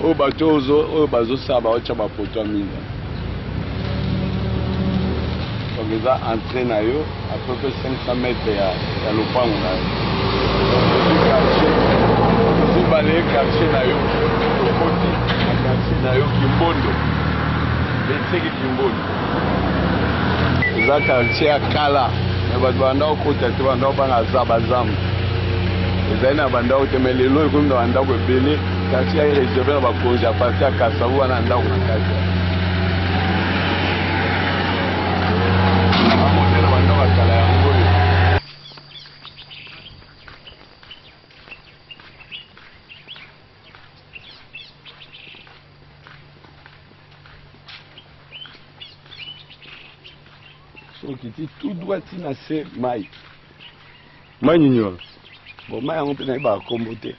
au bateau au bateau ça va au chaba poto minga donc ils ont entré na yo à peu près 500 mètres ya lopango na yo donc balé quartier na yo côté quartier na yo Kimbondo Betseki Kimbondo ils ont quartier à Kala mais bato banda okota te banda bana zabazamu ezali na bandako te mais lelo ekomi na bandako ebele kasi ya réservé na bakonzi ya parti ya Kasavu wana ndako na kati amode na bandako ya kala yango oyo soki ti tout droit ti na se mai nini wana bon mai yango mpe nayebaka kombo te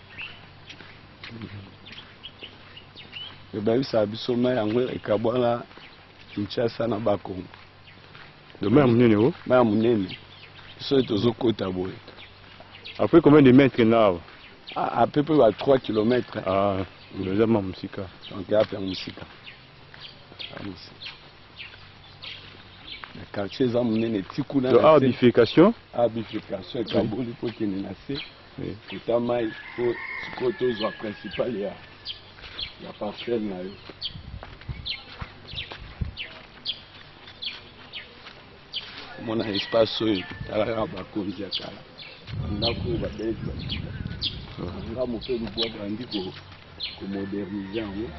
bayebisaka biso mai yango ekabwana Kinshasa na Bakongo mai ya monene o mai ya monene biso oyo tozokota boye après combien de mètres na à peu près à 3 km eza ma mosika donc ya mpe mosika le quartier eza monene ti kuna bifurcation ekaboli mpo kende na se kota mai po sikoyo tozwa principal ya parcelle na yo omona espace oyo talaka bakonzi ya kala ndako oyo babeti nga mope lubwa bandi komodernize yango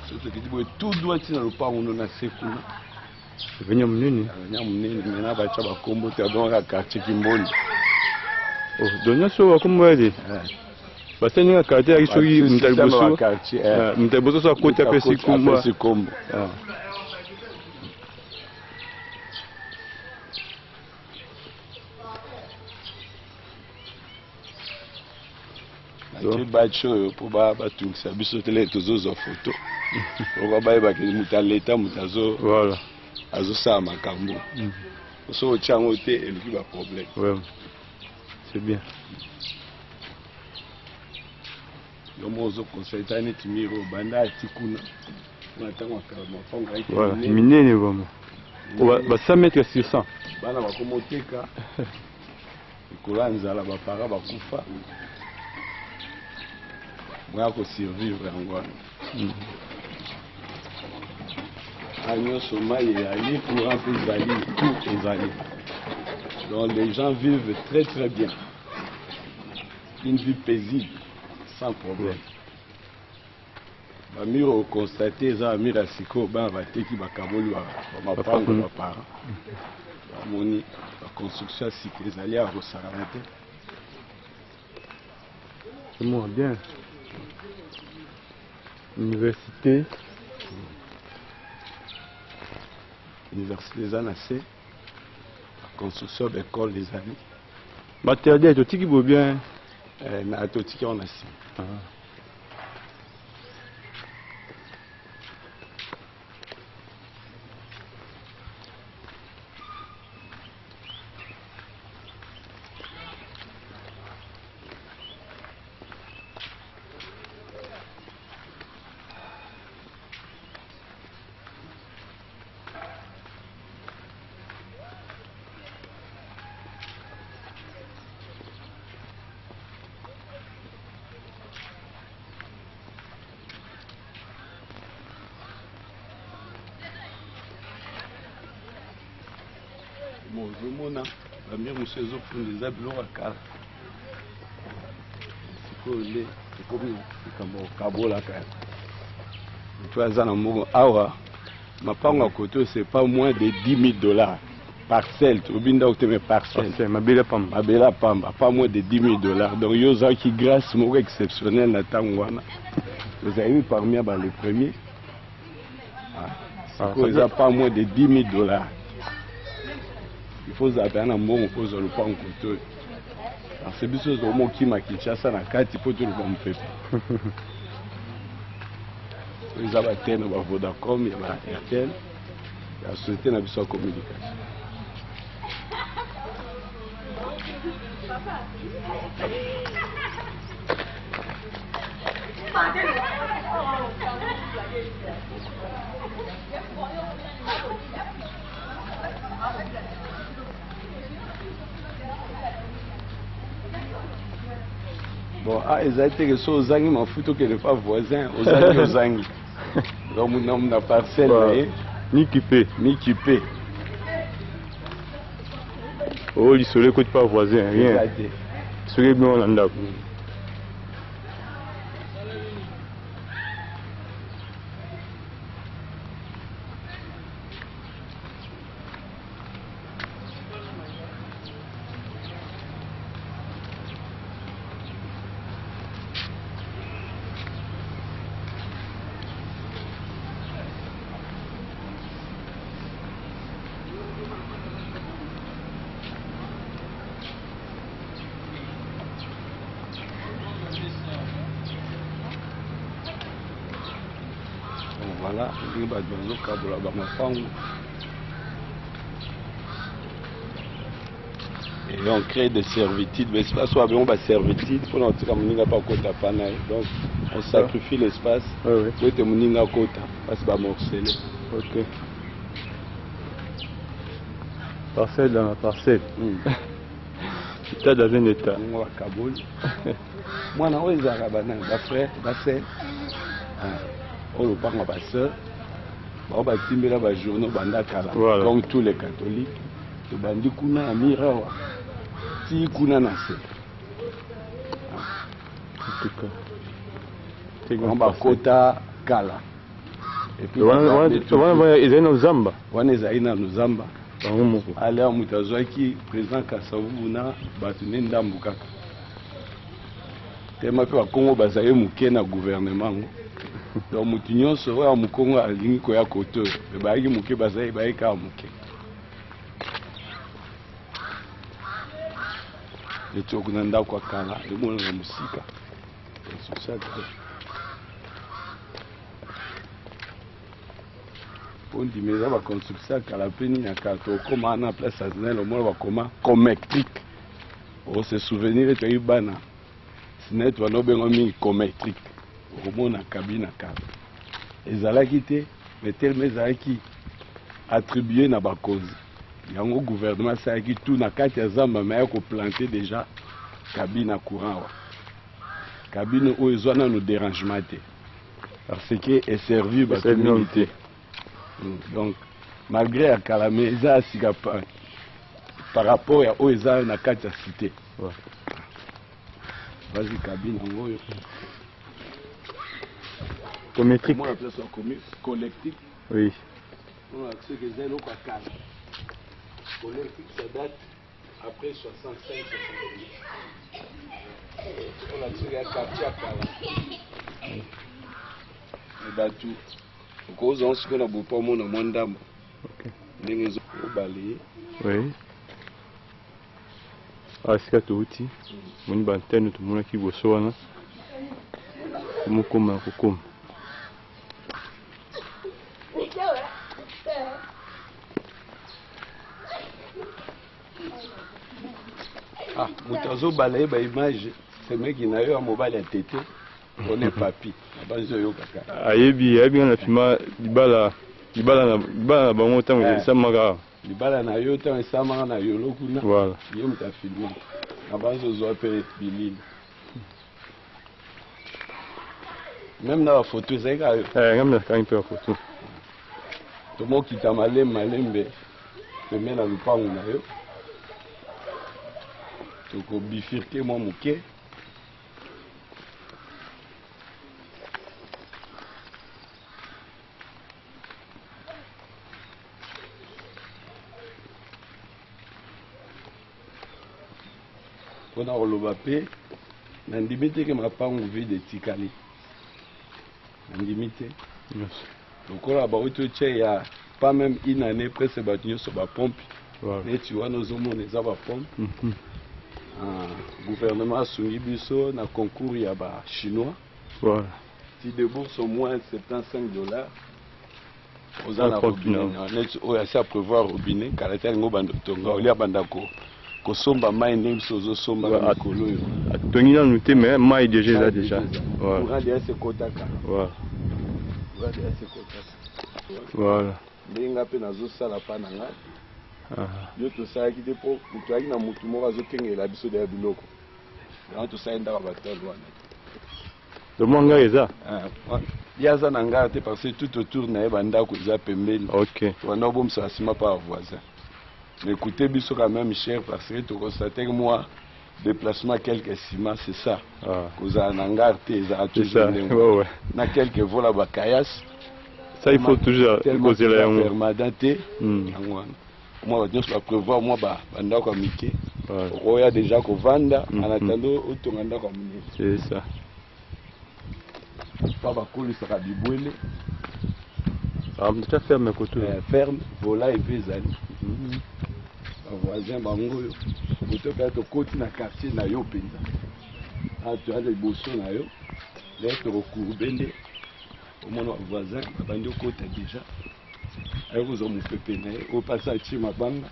soki okiti boye tout droit ntina lopango no na se kuna venya monene mena batya bakombo te adonaka quartier Kimbondo donya so bakombo yade basenga quartier yaki soki mutaliboso so akoti apesi kombo bachi oyo mpo batungisa biso tele tozozwa foto oko bayebaki moto aleta moto azosala makambo so otya yango te eluki baproblème c'est bien yo mo ozoconsulta neti miro banda ati kuna na ntango mafango minene vraimen ba 100 mètres sur 100 bana bakomoteka likolo ya nzala bapara bakufa moya kosurvivre yango wana nyonso mai eyali courant mpe ezali tout ezali donc les gens vivent très très bien une vie paisible sans problème bamiro okonstate eza bamiro ya sikoyo bana bateki bakaboli bamapango bapara bamoni baconstruction ya sika ezali ya kosalama te c'est bien université eza na se construction d'école ezali matériel totiki bo bien na totiki yango na nsima ozomona bamire mosu ezofunda eza biloko ya kala sikoyo nde ekomi likambo okabolaka moto aza na moko awa mapango ya koto c'est pas moins de 10 000 $ parcelle tobi ndako te me parcelle mabele pamba pas moins de 10 000 $. Donc yo ozalaki grâce moko exceptionnelle na ntango wana tozali parmi les premiers sikoyo eza pas moins de 10 000 $. Il faut zapper un mbongo pour le pan koto parce que biso zo mo kima Kinshasa na kati po to le bon pepe ils avaient été na Vodacom ya ba Airtel ya société na biso communication Bon, ils ont été que aux Zangi m'en foutent que les pas voisins, aux Zangi. Donc, on a parcelle, ni kippé. Ni kippé. Oh, il se l'écoute pas voisin, rien. Ce qui est bien en Andap. Voilà, il va dans le cadre de ma femme. Et on crée des servitudes, mais c'est pas soit on va servitude pour notre communiquer pas côté panaï. Donc on sacrifie l'espace pour te moninga côté parce que va morceler. OK. Parcelle dans la parcelle. État dans un état. Moi à Kaboul. Moi na weza bana ba frère, ba sœur. On le parle à sœur. On va timbela ba journaux banda kala comme tous les catholiques. Le bandi kuna amirawa. Si kuna na se. En tout cas. On va kota kala. Et puis ils ont nos zamba. On est nos zamba. Allez à Moutazouaki, président Kassavuna, Batune Ndambu kaka. Tema pe wa Congo bazaye muke na gouvernement. Donc mutinyo so wa mukongo alingi ko ya koto. Be bayi muke bazaye bayi ka muke. Et tu okuna ndako kala, e mona na musika. C'est ça. On dit mais ça va construire à la peine il y a quand comment on a place à le monde va comment comme électrique. On se souvenir tu as eu bana. Sinon tu vas nous bien mis comme électrique. Au moins na cabine à câble. Et ça là quitté mais tellement ça qui attribué na ba cause. Il y a un gouvernement ça qui tout na 4 zamba mais ko planter déjà cabine à courant. Cabine où ils ont nos dérangements parce que est servi par communauté. Donc, malgré la calamité, par rapport à Oeza, on a 4 cités. Vas-y, cabine, en gros. Cométrique. Comment on appelle ça collectif? Oui. On a accès que c'est l'eau à calme. Collectif, ça date après 65-70. On a accès à quartier à calme. Et Batou. Cause on se connaît beaucoup moins dans mon dame. Les maisons au balai. Oui. Ah, c'est tout outil. Mon bantenne tout le monde qui bosse là. Comment comme. Ah, mutazo balai ba image. C'est mec qui n'a eu un mobile à tété. On est papi. Ayebi na fima libala na bango tango esamaka libala na yo tango esamaka na yo lokuna voilà yo muta filma na bazo zo pe bilili même na photo ezalika yo même na kangi pe photo tomo kita malembe peme na lupango na yo toko bifurke mwa moke. On a relobapé, on a limité que ma pango vide de Tikali. On a limité. Donc on a barouté, il y a pas même une année presque battu sur la pompe. Et tu vois, nos hommes, on les a pas pompe. Le gouvernement a soumis biso na concours, il y a des Chinois. Voilà. Si des bourses au moins $75. Aux ans à robinet. On a à prévoir robinet, car la terre est au bandako. kosomba mai ndenge biso ozosomba na mikolo oyo atongi nanu te mais mai déjà déjà courant déjà sekotaka voilà ndenge nga mpe nazosala mpa na ngai yo tosalaki te mpo moto ayaki na motu moko azokengela biso deya biloko yango tosali ndaka batole wana domwa ngai eza ye aza na ngai te parce que tout autour na ye bandako eza pembeni banda obomisa nsima mpa bavoisin mais écoutez biso quand même cher parce que toconstataki mwa déplacement quelques ciment c'est ça kozala na ngai te ezala toujours ndenge na quelques vola bakayasi ça il faut toujours kozela yango permanent te yango wana moi bato nyonso baprévoir mwa bandako ya mike okoya déjà kovanda en attendant otonga ndako ya monene c'est ça pa bakolisaka bibwele mta ferme koto ferme vola epe ezali bavoisin bango oyo koto mpe tokoti na quartier na yo mpenza toya liboso na yo le tokokurbe nde omona bavoisin babandi okota déjà aye kozwa mopepe na ye oyo mpasi atie mabanga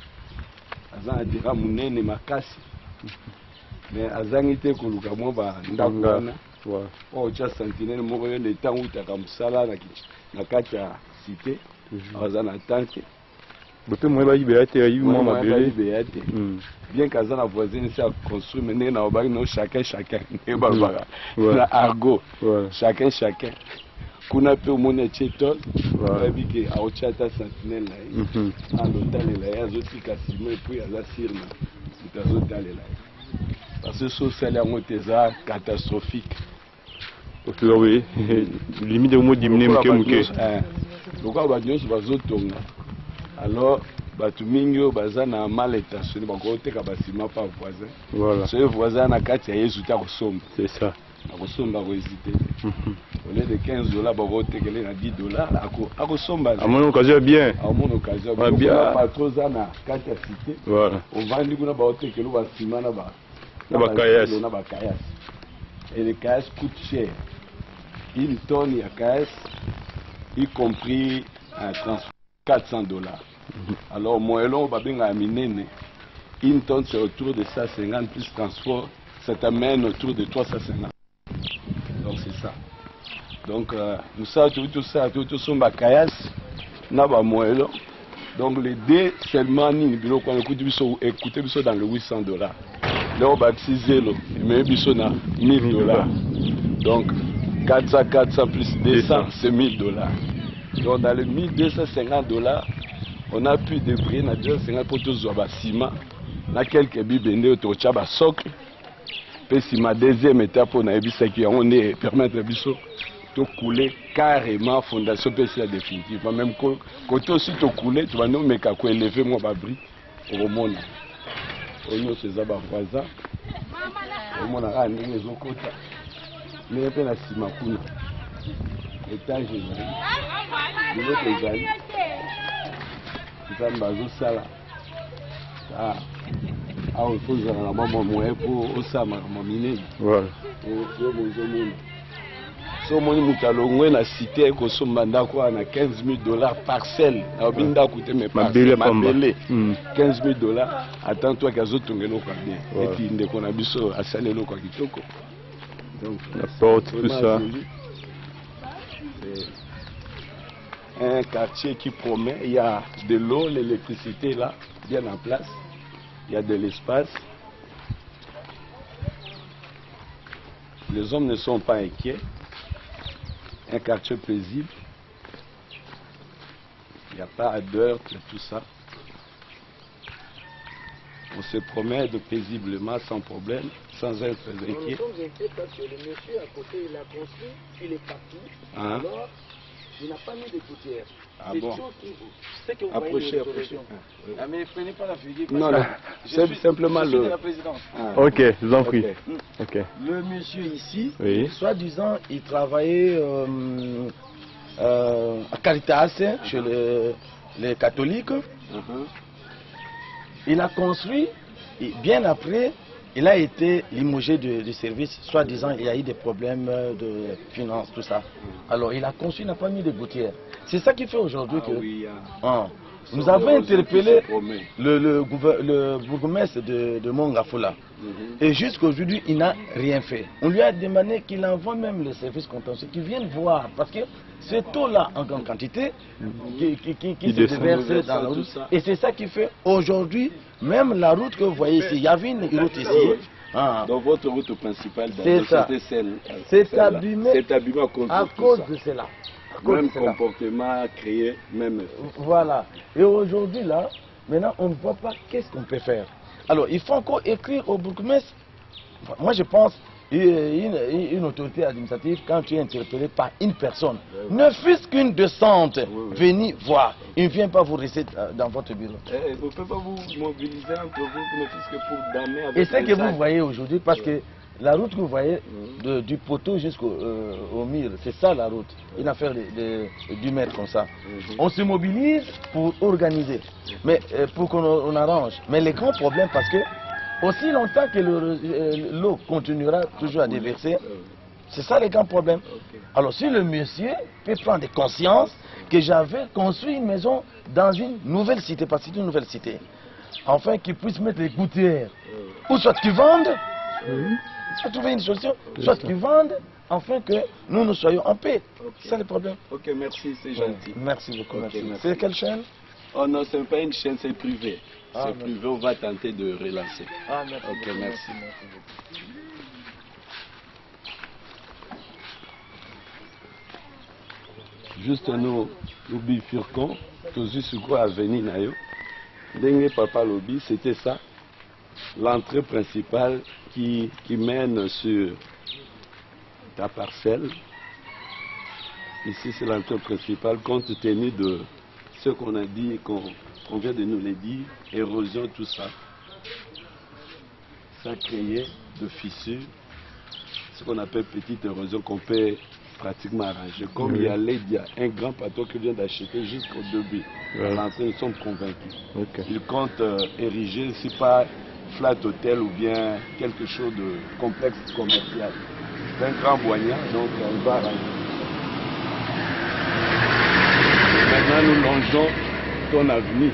aza na dira monene makasi mais azangi te koluka mwa bandako wana oyo tia sentinele moko yo ntango utaka mosala na kati ya cité aza na tante bope moye bayibeya te ayibi mwa mabele te bien kaza na voisine si aconstruire mais ndenge na obaki no chacun ndenge balobaka na argot chacun kuna mpe omoni atie tol oyebi ke aotia ata sentinele na ye alotalela ye azotika simo epui aza sir na moto azotalela ye parce que so osali yango te eza catastrophique oui limite omo dimine moke lokola bato nyonso bazotonga alors bato mingi oyo baza na mal intentionné bakoteka basima mpa voisin soki voisin na kati ya yesu te akosomba akosomba akohésite au lieu de 15 $, bakotekele na 10 $, akosomba amoni occasion bien amoni occasion patro oza na kati ya cité ovandi kuna bakotekele basima na bakayasi et le caisse coûte cher. Une tonne à caisse, y compris un transport, $400. Alors, moellon, une tonne c'est autour de 150 plus transport, ça t'amène autour de 350. Donc c'est ça. Donc nous ça, tout ça, tout son bacayas, n'a pas moellon. Donc les deux seulement ni bilo quand écoutez biso dans le $800. Là on va 6 0, mais biso na $1000. Donc 400 plus 200 c'est $1000. Donc dans les $1250, on a pu débrouiller na 250 pour tous les ciment, na quelques bibende autour ba socle. Puis si ma deuxième étape on a vu qui on est permettre biso de couler carrément fondation PCA définitivement même côté aussi de couler tu vas nous mais qu'à quoi élever moi babri au monde on nous ces aba voisins au monde a andi les okota mais pe na sima kuna étage ezali biloko ezali nzambe azosala awa ekozala na mama moye po osala makambo minene yo bozomona so moni moto alongwe na cité ekosomba ndako wana $15,000 parcelle naobi ndako te mais mabele $15,000 attends toi kazotonga eloko ya bien eti ndeko na biso asali eloko ya kitoko donc la porte tout ça un quartier qui promet, il y a de l'eau, l'électricité là bien en place, il y a de l'espace. Les hommes ne sont pas inquiets. Un quartier paisible. Il n'y a pas d'heure, tout ça. On se promène paisiblement, sans problème, sans être inquiet. Nous sommes inquiets parce que le monsieur à côté, il a construit, il est parti. Alors, il n'a pas mis de gouttière. Ah bon? C'est que vous approchez. Ah, mais prenez pas la figure. Non, non. C'est simplement je suis de la présidence. Ok, je vous en prie. Okay. Le monsieur ici, soi-disant, il travaillait à Caritas, chez les catholiques. Il a construit, et bien après, il a été limogé du service, soi-disant il y a eu des problèmes de finances, tout ça. Alors il a construit, il n'a pas mis de gouttière. C'est ça qui fait aujourd'hui que... Nous avons interpellé le bourgmestre de Mongafola. Et jusqu'aujourd'hui, il n'a rien fait. On lui a demandé qu'il envoie même les services contentieux, qu'ils viennent voir. Parce que cette eau-là, en grande quantité, qui se déverse dans la route. Et c'est ça qui fait aujourd'hui, même la route que vous voyez ici, il y avait une route ici. Dans votre route principale, c'est abîmé à cause de cela. Même comportement créé, même effet. Voilà. Et aujourd'hui, là, maintenant, on ne voit pas qu'est-ce qu'on peut faire. Alors, il faut encore écrire au bourgmestre. Moi, je pense une autorité administrative, quand tu es interpellé par une personne, ne fût-ce qu'une descente, venez voir. Il ne vient pas vous rester dans votre bureau. Vous ne pouvez pas vous mobiliser entre vous, ne fût-ce que pour damer avec. Et c'est que vous voyez aujourd'hui, parce que la route que vous voyez, du poteau jusqu'au mur, c'est ça la route. Une affaire du mètre comme ça. On se mobilise pour organiser, mais pour qu'on arrange. Mais les grands problèmes, parce que aussi longtemps que l'eau continuera toujours à déverser, c'est ça les grands problèmes. Alors si le monsieur peut prendre conscience que j'avais construit une maison dans une nouvelle cité, parce que c'est une nouvelle cité, enfin qu'il puisse mettre les gouttières, ou soit qu'ils vendent, soit trouver une solution, soit qu'ils vendent, afin que nous soyons en paix. C'est ça le problème. Ok, merci, c'est gentil. Merci beaucoup. Merci. C'est quelle chaîne? Oh non, ce n'est pas une chaîne, c'est privé. C'est privé, on va tenter de relancer. Ah, merci. Ok, merci. Juste nous bifurquons, tous sur quoi avenir nayo. Dengue Papa Lobby, c'était ça. L'entrée principale qui mène sur ta parcelle. Ici, c'est l'entrée principale, compte tenu de ce qu'on a dit, qu'on vient de nous le dire, érosion, tout ça. Ça a créé de fissures, ce qu'on appelle petite érosion qu'on peut pratiquement arranger. Comme il y a un grand plateau qui vient d'acheter jusqu'au début. À l'entrée, nous sommes convaincus. Il compte ériger, si pas flat hotel ou bien quelque chose de complexe commercial. C'est un grand boignard, donc on va arranger. Maintenant, nous longeons ton avenir.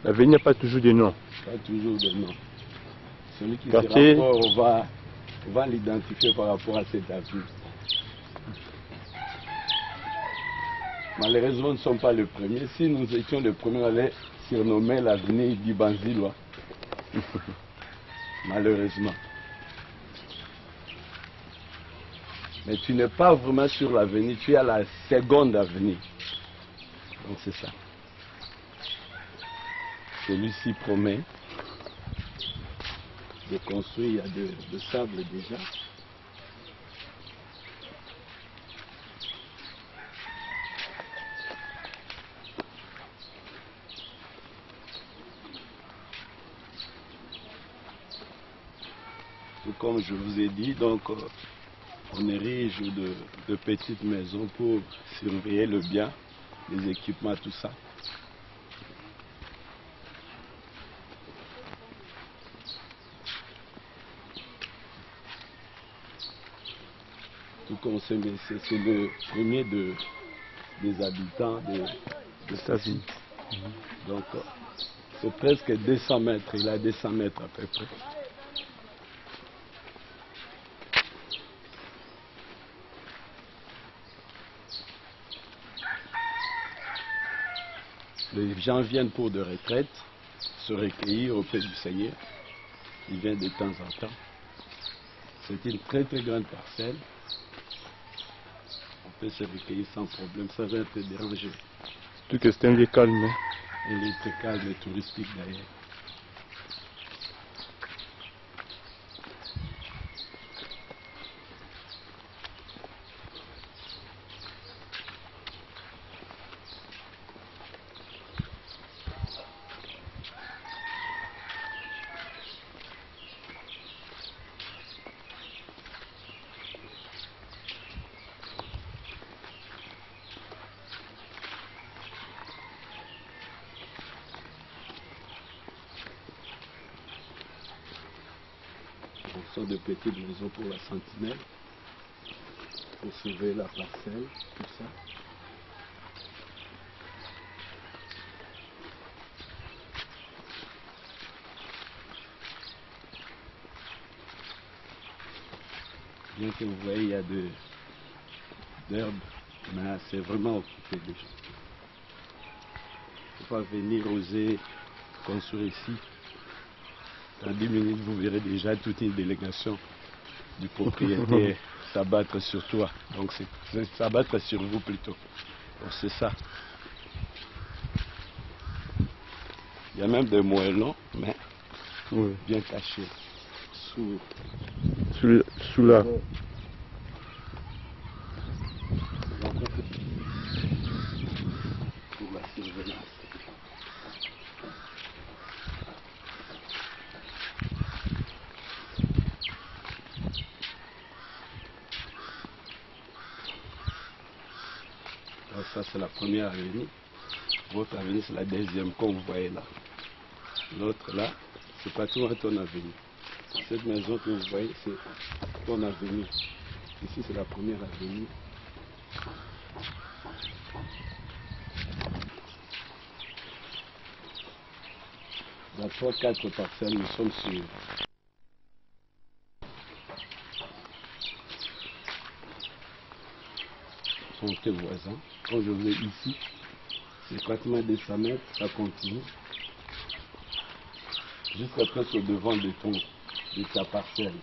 L'avenir n'a pas toujours de nom. Pas toujours de nom. Celui qui Quartier. sera fort, on va l'identifier par rapport à cet avenir. Malheureusement, nous ne sommes pas les premiers. Si nous étions les premiers, on allait surnommer l'avenir du Banzilois. Malheureusement. Mais tu n'es pas vraiment sur l'avenir, tu es à la seconde avenir. Donc c'est ça. Celui-ci promet de construire, il y a de sable déjà. Tout comme je vous ai dit, donc on érige de petites maisons pour surveiller le bien, les équipements, tout ça. Tout comme c'est le premier des habitants de sa ville. Donc c'est presque 200 mètres, il a 200 mètres à peu près. Les gens viennent pour de retraite, se recueillir auprès du Seigneur. Ils viennent de temps en temps. C'est une très très grande parcelle. On peut se recueillir sans problème, ça va être dérangé. Tout que c'est un lieu calme. Hein? Un lieu très calme et touristique d'ailleurs. Ce sont de petites maisons pour la sentinelle. pour surveiller la parcelle, tout ça. Bien que vous voyez, il y a d'herbes, mais c'est vraiment occupé déjà. Il faut pas venir oser construire ici. Dans 10 minutes, vous verrez déjà toute une délégation du propriétaire s'abattre sur toi. Donc c'est s'abattre sur vous plutôt. Donc c'est ça. Il y a même des moellons, mais bien cachés. Sous là. Pour la surveillance. Alors ça c'est la première avenue. Votre avenue c'est la deuxième comme vous voyez là. L'autre là, c'est pas tout à ton avenue. Cette maison que vous voyez, c'est ton avenue. Ici c'est la première avenue. Dans 3-4 parcelles, nous sommes sur sont tes voisins. Quand je vais ici, c'est pratiquement 200 mètres, ça continue. Jusqu'à presque au devant de ta parcelle.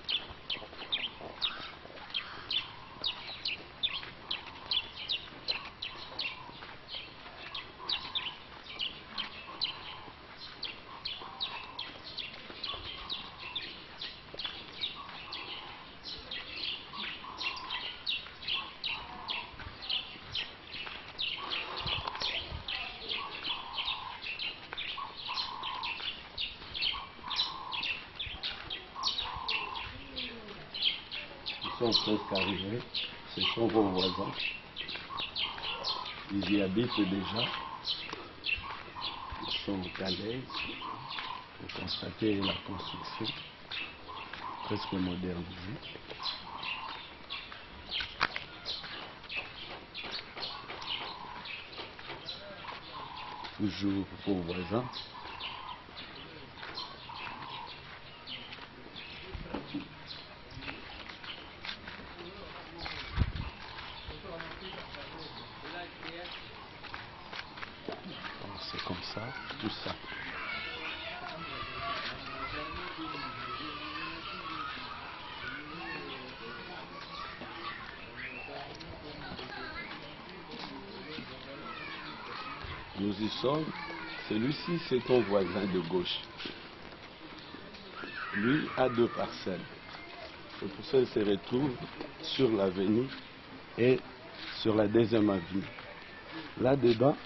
Ils sont presque arrivés, ce sont vos voisins. Ils y habitent déjà. Ils sont à l'aise. Vous constatez la construction presque modernisée. Toujours vos voisins. C'est comme ça, tout ça. Nous y sommes. Celui-ci, c'est ton voisin de gauche. Lui a 2 parcelles. C'est pour ça qu'il se retrouve sur l'avenue et sur la deuxième avenue. Là-dedans,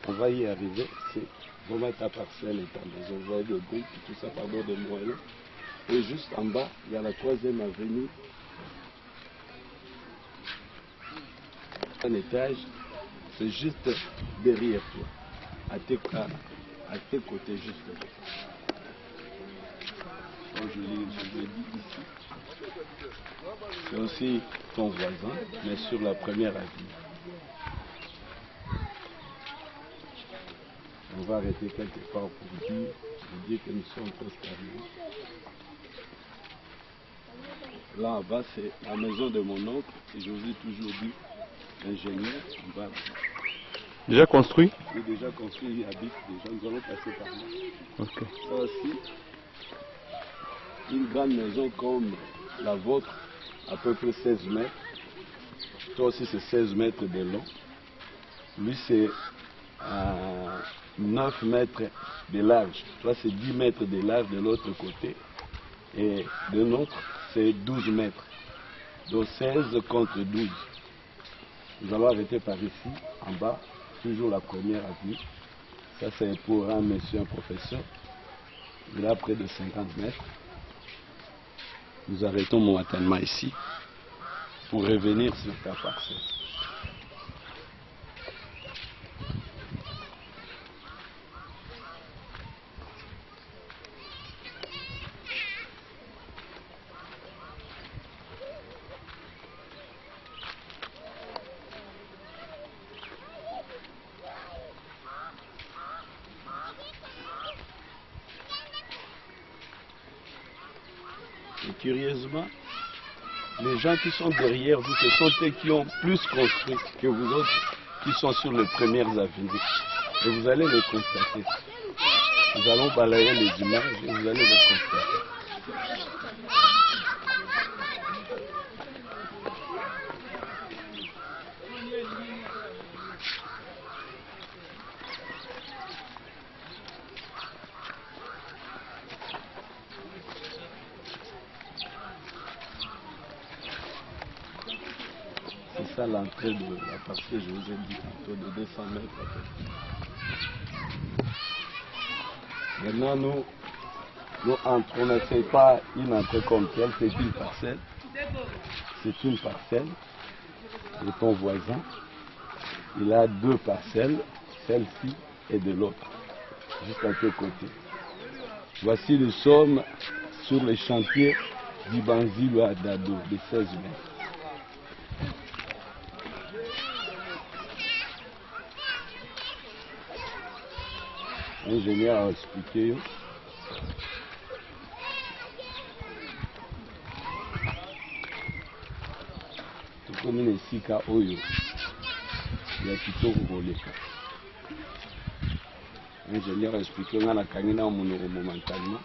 on va y arriver. C'est vraiment ta parcelle et ta maison. Vous voyez des briques, tout ça par bord de moellons. Et juste en bas, il y a la 3e avenue. Un étage, c'est juste derrière toi. À tes côtés, juste là. Comme je l'ai dit ici. C'est aussi ton voisin, mais sur la première avenue. On va arrêter quelque part pour vous dire que nous sommes presque arrivés. Là en bas, c'est la maison de mon oncle, et je vous ai toujours dit, ingénieur, en bas. Déjà construit? Il est déjà construit, il habite déjà, nous allons passer par là. Ok. Ça aussi, une grande maison comme la vôtre, à peu près 16 mètres. Toi aussi, c'est 16 mètres de long. Lui, c'est 9 mètres de large. Toi, c'est 10 mètres de large de l'autre côté. Et de l'autre, c'est 12 mètres. Donc 16 contre 12. Nous allons arrêter par ici, en bas, toujours la première avenue. Ça, c'est pour un monsieur, un professeur. Il a près de 50 mètres. Nous arrêtons momentanément ici pour revenir sur ta parcelle. curieusement, les gens qui sont derrière vous, ce sont eux qui ont plus construit que vous autres qui sont sur les premières avenues. Et vous allez le constater. Nous allons balayer les images et vous allez le constater. C'est ça l'entrée de la partie que je vous ai dit tantôt de 200 mètres à peu près. Maintenant nous entrons, ne fait pas une entrée comme telle, c'est une parcelle. C'est une parcelle de ton voisin. Il a deux parcelles, celle-ci et de l'autre, juste à tes côtés. Voici nous sommes sur le chantier d'Ibanzilo à Dado de 16 mètres. L'ingénieur a expliqué. Comme une sika oyo, il y a plutôt voleka. L'ingénieur a expliqué on a la canine au momentanément.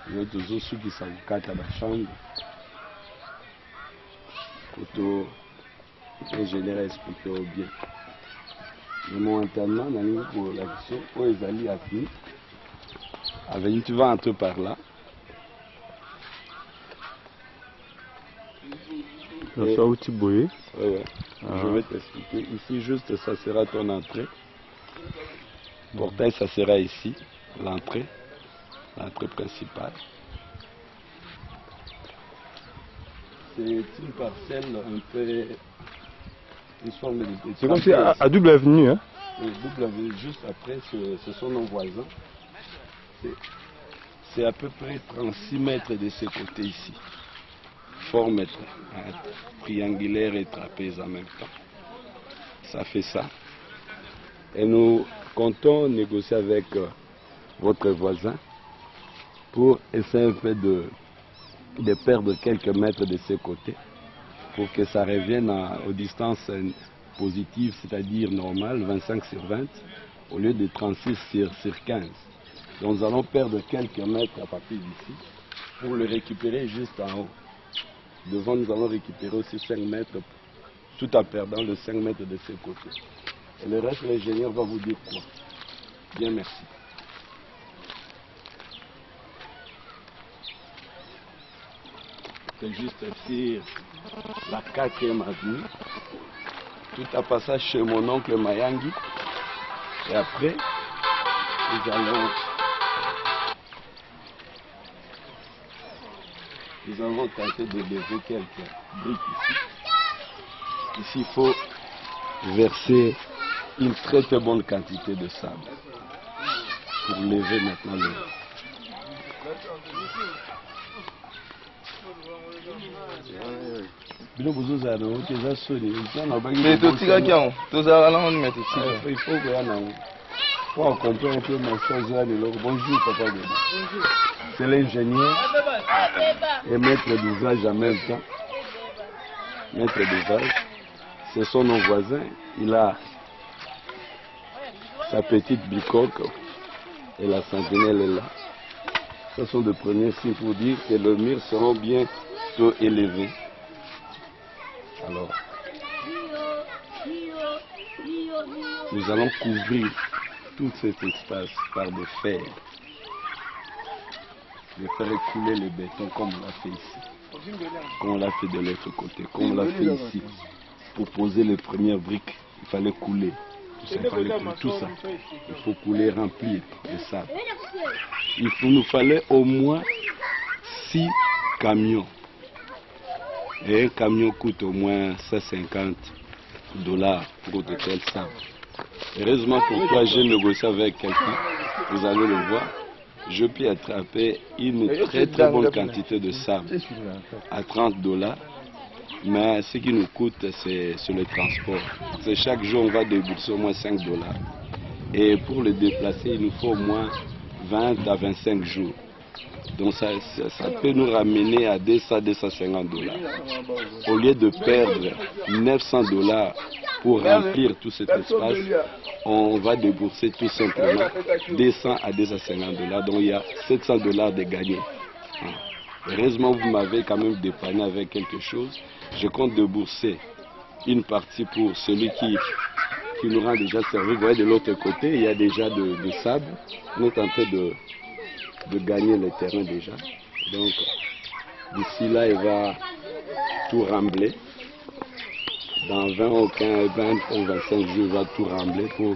Il y a toujours ceux qui savent qu'à la chambre. Quand l'ingénieur a expliqué au bien. Mais momentanément, on a mis pour la question, où ils allaient à venir. Avec tu vas entrer par là. Et... ça où tu bouilles. Oui. Je vais t'expliquer. Ici, juste, ça sera ton entrée. Le portail, ça sera ici, l'entrée principale. C'est une parcelle un peu... C'est comme si à double avenue, hein? Oui, double avenue, juste après, ce sont nos voisins. C'est à peu près 36 mètres de ce côté ici. Forme triangulaire et trapèze en même temps. Ça fait ça. Et nous comptons négocier avec votre voisin pour essayer un peu de perdre quelques mètres de ce côté, pour que ça revienne aux distances positives, c'est-à-dire normales, 25 sur 20, au lieu de 36 sur 15. Donc nous allons perdre quelques mètres à partir d'ici pour le récupérer juste en haut. Devant, nous allons récupérer aussi 5 mètres, tout en perdant les 5 mètres de ce côté. Et le reste, l'ingénieur va vous dire quoi. Bien, merci. C'est juste sur la 4e avenue, tout à passage chez mon oncle Mayangi. Et après, nous allons tenter de lever quelques briques ici. Ici, il faut verser une très bonne quantité de sable pour lever maintenant le... Il faut que on comprenne un peu mon chose. Bonjour papa. C'est l'ingénieur et maître d'ouvrage en même temps. Maître d'ouvrage, ce sont nos voisins. Il a sa petite bicoque et la sentinelle est là. Ce sont de premiers signes pour dire que les murs seront bientôt élevés. Alors, nous allons couvrir tout cet espace par des fers. De faire écouler le béton comme on l'a fait ici. Comme on l'a fait de l'autre côté. Comme on l'a fait ici. Pour poser les premières briques, il fallait couler. Tout ça. Il faut couler, remplir de sable. Il nous fallait au moins 6 camions. Et un camion coûte au moins $150 pour de tels sables. Heureusement pour toi, j'ai négocié avec quelqu'un, vous allez le voir. Je peux attraper une très bonne quantité de sable à $30. Mais ce qui nous coûte, c'est sur le transport. C'est chaque jour, on va débourser au moins $5. Et pour le déplacer, il nous faut au moins 20 à 25 jours. Donc ça peut nous ramener à 200-250 $. Au lieu de perdre 900 $ pour remplir tout cet espace, on va débourser tout simplement 200 à 250 $. Donc il y a 700 $ de gagner. Heureusement, vous m'avez quand même dépanné avec quelque chose. Je compte débourser une partie pour celui qui nous rend déjà servi. Vous voyez, de l'autre côté, il y a déjà de sable. On est en train de gagner le terrain déjà. Donc, d'ici là, il va tout rembler. Dans 20 ou 15, 20 ou 25 jours, il va tout rembler pour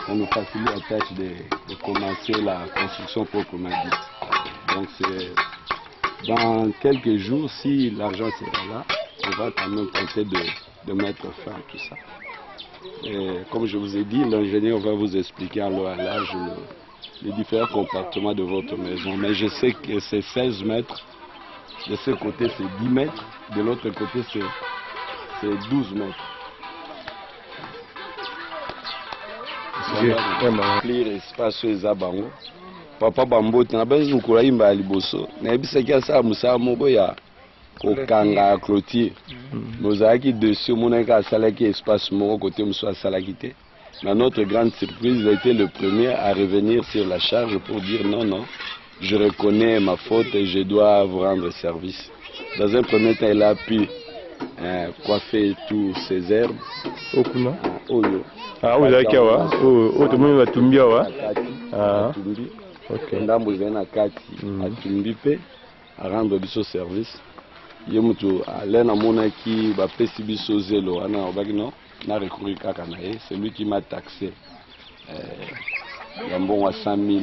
qu'on nous facilite la tâche de commencer la construction proprement dite. Donc, c'est dans quelques jours, si l'argent sera là, on va quand même tenter de mettre fin à tout ça. Et comme je vous ai dit, l'ingénieur va vous expliquer à l'âge les différents compartiments de votre maison. Mais je sais que c'est 16 mètres. De ce côté, c'est 10 mètres. De l'autre côté, c'est 12 mètres. Remplir espace eza bango. Papa Bambo, tu n'as pas besoin de courir à Liboso. Mais c'est que ça, Moussa Moboya, Kokanga, clôture. Nous avons qui dessus, mon écart salaki espace mon côté Moussa Salakité. Mais notre grande surprise, il a été le premier à revenir sur la charge pour dire non, non, je reconnais ma faute et je dois vous rendre service. Dans un premier temps, il a pu coiffer tous ces herbes. Ah, vous avez quoi? Oh, tout le monde va tomber. Ah, ok. Ndambo zena kati atumbi pe a rendre biso service. Ye mutu alena mona ki ba pesi biso zelo ana obaki non na recourir kaka na ye, c'est lui qui m'a taxé un bon à 100 000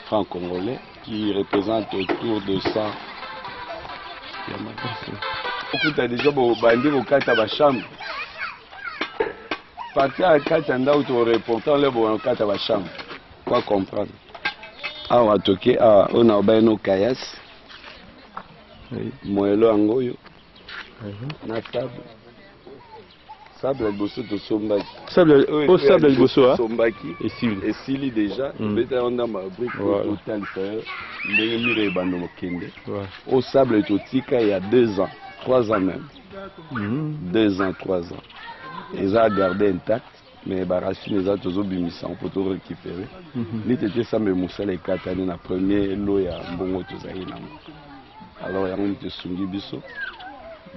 francs congolais qui représente autour de 100. Beaucoup t'as déjà bandi au kata ba chambre. Partir à kata nda ou to reporter le bon kata ba chambre. Quoi comprendre? Ah, on a toqué, on a obéi nos caillasses. Moelo angoyo. Na sable. Sable le bosso de Sombaki. Sable le bosso, Sombaki. Et Sili déjà. Beta on a ma brique total faire. Les murs bando mokende. Au sable totika il y a 2 ans, 3 ans même. 2 ans, 3 ans. Ils ont gardé intact. Mais les racines sont toujours bimisa, on peut tout récupérer. Ni tete ça me moussa les 4 années na premier lot ya mbongo tozali na. Alors ya on te sungi biso.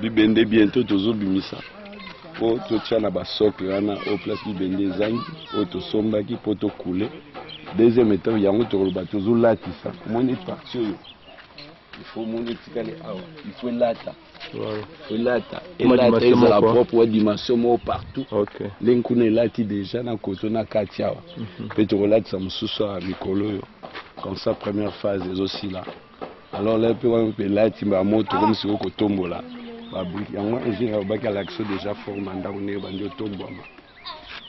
Bibende bientôt toujours bimisa. Po to tchana ba socle wana au place bibende zangi, po to sombaki po to couler. Deuxième étape ya on to roba toujours latisa. Comment est parti yo? Il faut monter tikale awa. Il faut lata. Et là, tu as la propre dimension partout. L'incune là, tu déjà dans le côté de Katia. Peut-être là, tu as un Mikolo. Comme ça, première phase est aussi là. Alors là, tu as là, tu as monté comme si tu tombes là. Il y a un ingénieur qui a l'action déjà formé dans le tombeau.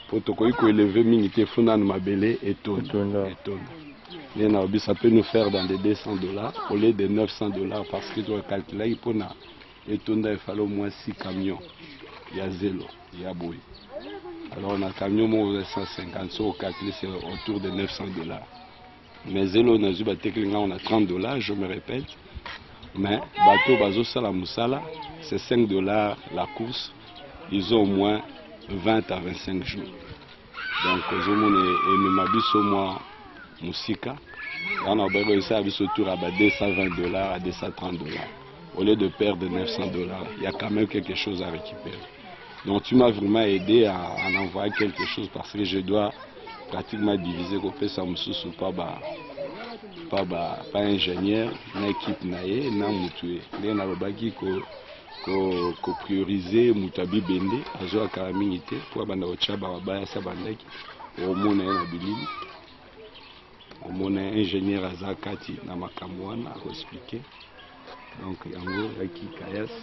Pour te élever, il faut que tu et tonne. Ça peut nous faire dans des 200 $ au lieu de 900 $ parce que tu as calculé pour nous. Et il fallait au moins 6 camions. Il y a zélo, il y a bouille. Alors on a un camion de 150, sur calculé c'est autour de 900 $. Mais zélo, on a 30 $, je me répète. Mais bateau bazo sala musala, c'est 5 $ la course. Ils ont au moins 20 à 25 jours. Donc je me m'habille au moins Moussika. On a réussi à avoir autour à 220 $ à 230 $. Au lieu de perdre 900 $, il y a quand même quelque chose à récupérer. Donc tu m'as vraiment aidé à en envoyer quelque chose parce que je dois pratiquement diviser qu'on fait ça pas ingénieur, une équipe naïe, n'a mutué. Les nalobaki ko prioriser mutabi bende, azo akaminité pour banda ochaba baya sabandaki, au mona na bilili. Au mona ingénieur azakati na makamwana à expliquer. Donc, il y a un gros qui caillasse.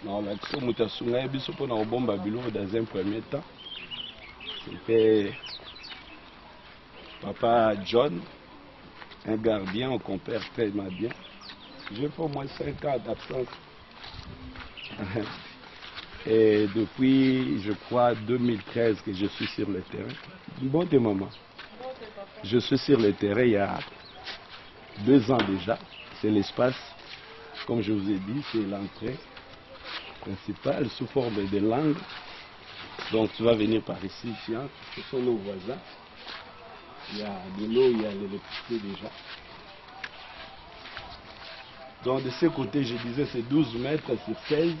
Non, l'action Moutasunga et Bissot pour un bon Babylone dans un premier temps. C'était Papa John un gardien, un compère tellement bien. J'ai fait au moins 5 ans d'absence. Et depuis, je crois, 2013 que je suis sur le terrain. Bon des moments. Je suis sur le terrain il y a 2 ans déjà. C'est l'espace, comme je vous ai dit, c'est l'entrée principale sous forme de langue. Donc tu vas venir par ici, tiens, ce sont nos voisins. Il y a de l'eau, il y a l'électricité déjà. Donc de ce côté, je disais, c'est 12 mètres sur 16.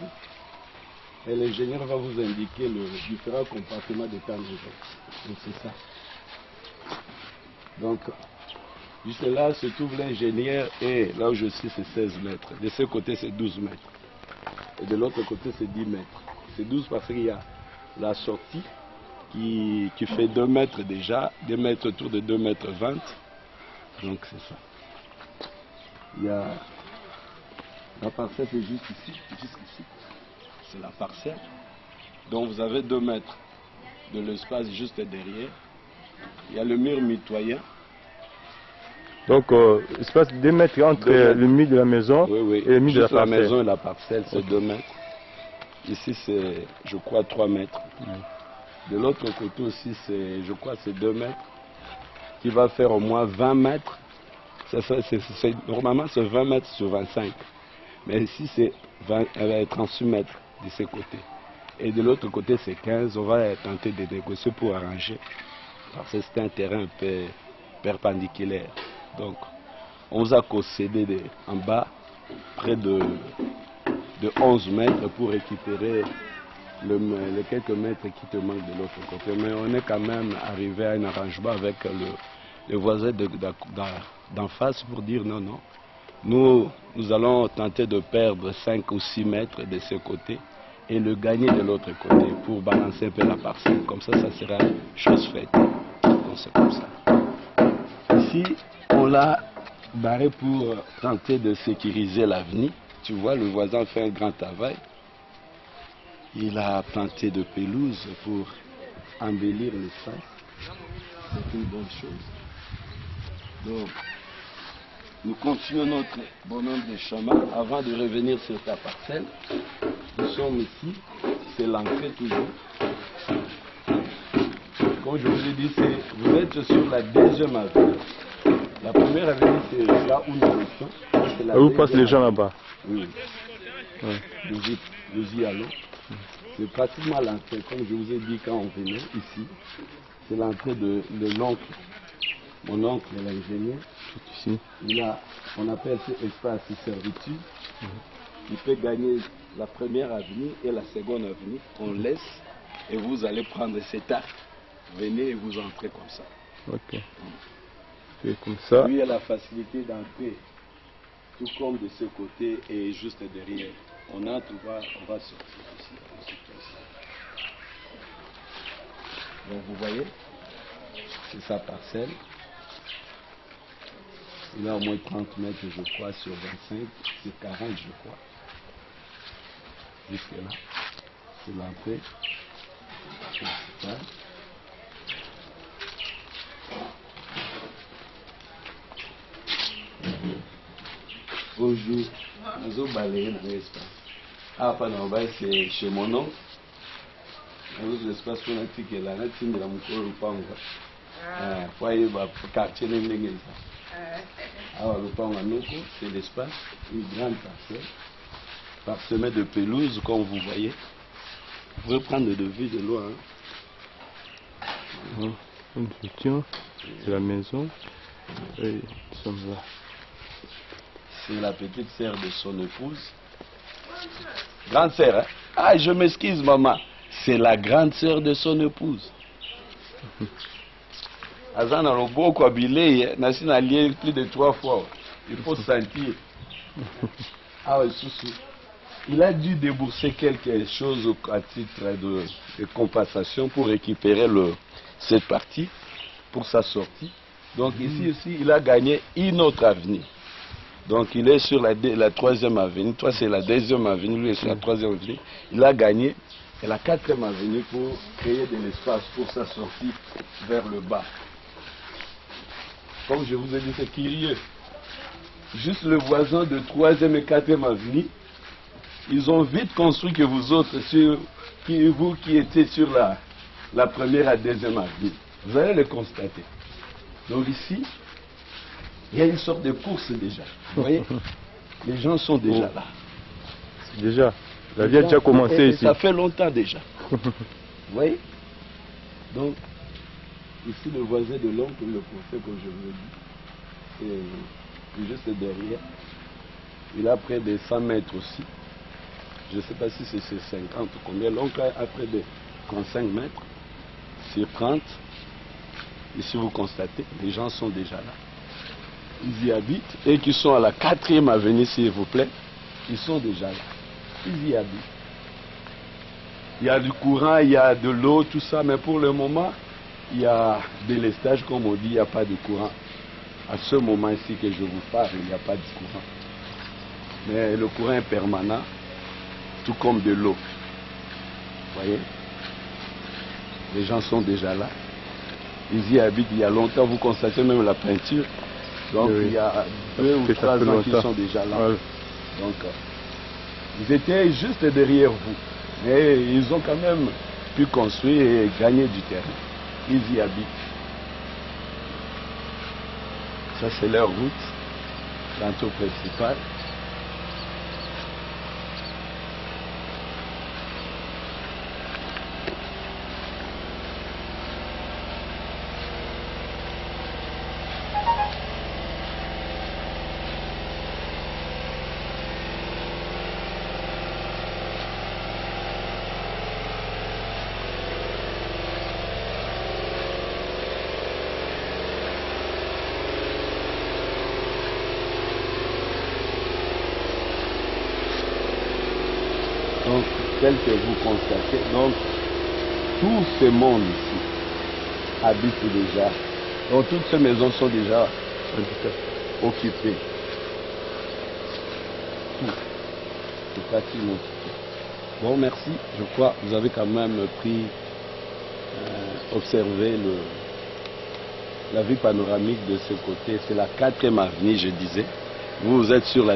Et l'ingénieur va vous indiquer le différent compartiment de ta maison. Donc c'est ça. Donc, juste là se trouve l'ingénieur et là où je suis, c'est 16 mètres. De ce côté, c'est 12 mètres. Et de l'autre côté, c'est 10 mètres. C'est 12 parce qu'il y a la sortie qui fait 2 mètres déjà, 2 mètres autour de 2 mètres 20. Donc c'est ça. Il y a la parcelle, c'est juste ici, jusqu'ici. C'est la parcelle. Donc vous avez 2 mètres de l'espace juste derrière. Il y a le mur mitoyen. Donc, espace de 2 mètres entre le mur de la maison oui. et le mur de la parcelle. La maison et la parcelle, c'est 2 mètres. Ici, c'est, je crois, 3 mètres. De l'autre côté aussi, c'est, je crois, c'est 2 mètres. Qui va faire au moins 20 mètres. Normalement, c'est 20 mètres sur 25. Mais ici, c'est 38 mètres de ce côté. Et de l'autre côté, c'est 15. On va tenter de négocier pour arranger. Parce que c'est un terrain un peu perpendiculaire. Donc, on vous a concédé en bas près de 11 mètres pour récupérer les quelques mètres qui te manquent de l'autre côté. Mais on est quand même arrivé à un arrangement avec le voisin d'en face pour dire non, non. Nous allons tenter de perdre 5 ou 6 mètres de ce côté et le gagner de l'autre côté pour balancer un peu la parcelle. Comme ça, ça sera chose faite. Donc c'est comme ça. Ici, on l'a barré pour tenter de sécuriser l'avenir. Tu vois, le voisin fait un grand travail. Il a planté de pelouse pour embellir l'espace. C'est une bonne chose. Donc, nous continuons notre bonhomme de chemin avant de revenir sur ta parcelle. Nous sommes ici, c'est l'entrée toujours. Comme je vous ai dit, vous êtes sur la 2e avenue. La première avenue, c'est là où nous sommes. Où passent les gens là-bas? Oui. Ouais. Nous y allons. C'est pratiquement l'entrée, comme je vous ai dit quand on venait ici. C'est l'entrée de l'oncle. Mon oncle est l'ingénieur. Ici. On appelle ce espace servitude. Il peut gagner la première avenue et la seconde avenue. On laisse et vous allez prendre cet arc. Venez et vous entrez comme ça. Ok. C'est comme ça. Lui a la facilité d'entrer, tout comme de ce côté et juste derrière. On entre, on va sortir ici. Donc vous voyez, c'est sa parcelle. Il a au moins 30 mètres, je crois, sur 25, c'est 40, je crois. Jusque là, c'est l'entrée. Bonjour, nous allons balayer dans l'espace. Ah, pardon, c'est chez mon oncle. Nous l'espace qu'on a dit que là, nous avons un peu foyer, quartier, alors le Panganoko, c'est l'espace, une grande parcelle, parsemée de pelouse, comme vous voyez. Vous pouvez prendre de vue de loin. C'est la maison. Et nous sommes là. C'est la petite sœur de son épouse. Grande sœur, hein? Ah, je m'excuse, maman. C'est la grande sœur de son épouse. Azana Roboko Abilé, Nassine allié plus de 3 fois. Il faut sentir. Ah oui, Soussou. Il a dû débourser quelque chose à titre de compensation pour récupérer cette partie pour sa sortie. Donc ici aussi, il a gagné une autre avenue. Donc il est sur la 3e avenue. Toi, c'est la 2e avenue, lui, c'est la 3e avenue. Il a gagné la 4e avenue pour créer de l'espace pour sa sortie vers le bas. comme je vous ai dit, c'est curieux. Juste le voisin de 3e et 4e avenue, ils ont vite construit que vous autres, vous qui étiez sur la 1e à 2e avenue. Vous allez le constater. Donc ici, il y a une sorte de course déjà. Vous voyez, les gens sont déjà là. Déjà, la vie a déjà commencé ici. Ça fait longtemps déjà. Vous voyez? Donc, ici le voisin de l'oncle, le professeur, comme je vous l'ai dit, c'est juste derrière. Il a près de 100 mètres aussi. Je ne sais pas si c'est 50 ou combien. L'oncle a près de 35 mètres. C'est 30. Ici vous constatez, les gens sont déjà là. Ils y habitent. Et qui sont à la 4e avenue, s'il vous plaît, ils sont déjà là. Ils y habitent. Il y a du courant, il y a de l'eau, tout ça, mais pour le moment, il y a des lestages, comme on dit, il n'y a pas de courant. À ce moment ici que je vous parle, il n'y a pas de courant. Mais le courant est permanent, tout comme de l'eau. Vous voyez? Les gens sont déjà là. Ils y habitent il y a longtemps, vous constatez même la peinture. Donc oui. Il y a 2 ou 3 ans qu'ils sont déjà là. Ouais. Donc, ils étaient juste derrière vous. Mais ils ont quand même pu construire et gagner du terrain. Ils y habitent. Ça, c'est leur route, l'entour principal. Donc, tel que vous constatez, donc, tout ce monde ici habite déjà. Donc, toutes ces maisons sont déjà occupées. Tout. C'est pratiquement tout. Bon, merci. Je crois que vous avez quand même pris, observé la vue panoramique de ce côté. C'est la 4e avenue, je disais. Vous êtes sur la